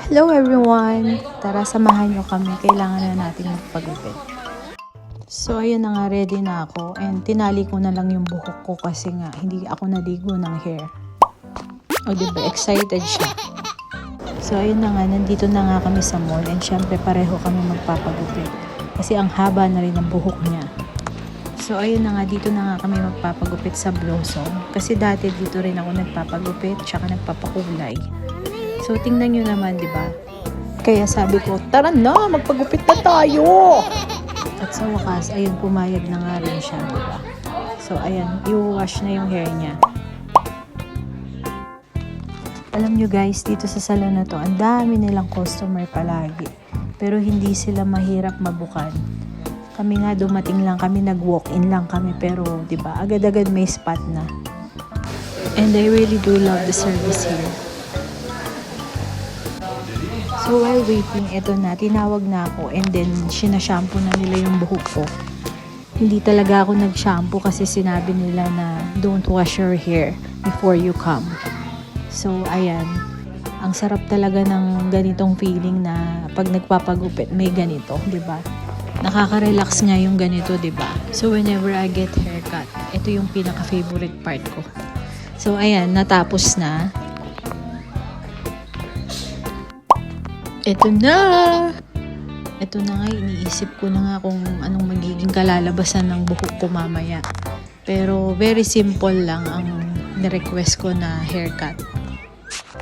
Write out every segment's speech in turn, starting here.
Hello everyone! Tara, samahan nyo kami. Kailangan na natin magpagupit. So, ayun na nga, ready na ako. And tinali ko na lang yung buhok ko kasi nga, hindi ako naligo ng hair. O, diba? Excited siya. So, ayun na nga, nandito na nga kami sa mall. And syempre, pareho kami magpapagupit. Kasi ang haba na rin ng buhok niya. So, ayun na nga, dito na nga kami magpapagupit sa Blossom. Kasi dati dito rin ako nagpapagupit, tsaka nagpapakulay. So, tingnan nyo naman, di ba? Kaya sabi ko, tara na, magpagupit na tayo! At sa wakas, ayun, pumayag na nga rin siya, di ba? So, ayan, i-wash na yung hair niya. Alam nyo guys, dito sa salon na to, ang dami nilang customer palagi. Pero hindi sila mahirap mabukan. Kami nga, dumating lang kami, nag-walk-in lang kami. Pero, di ba, agad-agad may spot na. And I really do love the service here. So while waiting, eto na, tinawag na ako and then sinashampoo na nila yung buhok ko. Hindi talaga ako nag-shampoo kasi sinabi nila na don't wash your hair before you come. So ayan, ang sarap talaga ng ganitong feeling na pag nagpapagupit may ganito, di ba? Nakaka-relax nga yung ganito, di ba? So whenever I get haircut, ito yung pinaka-favorite part ko. So ayan, natapos na. Ito na! Ito na nga, iniisip ko na nga kung anong magiging kalalabasan ng buhok ko mamaya. Pero very simple lang ang nirequest ko na haircut.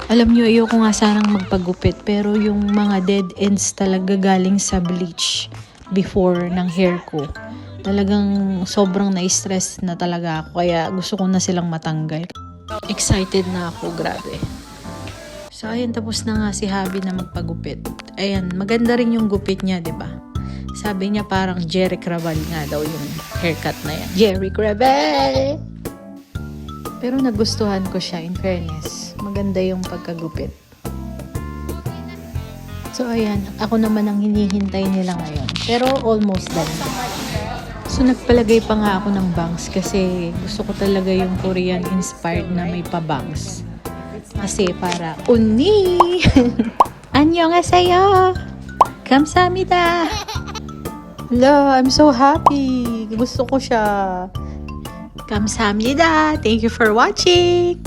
Alam nyo, ayoko nga sanang magpagupit pero yung mga dead ends talaga galing sa bleach before ng hair ko. Talagang sobrang na-stress na talaga ako kaya gusto ko na silang matanggal. Excited na ako, grabe. So, ayun, tapos na nga si Javi na magpagupit. Ayan, maganda rin yung gupit niya, di ba? Sabi niya parang Jerry Craval nga daw yung haircut na yan. Jerry Craval! Pero nagustuhan ko siya, in fairness. Maganda yung pagkagupit. So, ayan, ako naman ang hinihintay nila ngayon. Pero almost done. So, nagpalagay pa nga ako ng bangs kasi gusto ko talaga yung Korean-inspired na may pa-bangs. Kasi para uni! Annyeonghaseyo! Kamsahamnida! Hello, I'm so happy! Gusto ko siya! Kamsahamnida! Thank you for watching!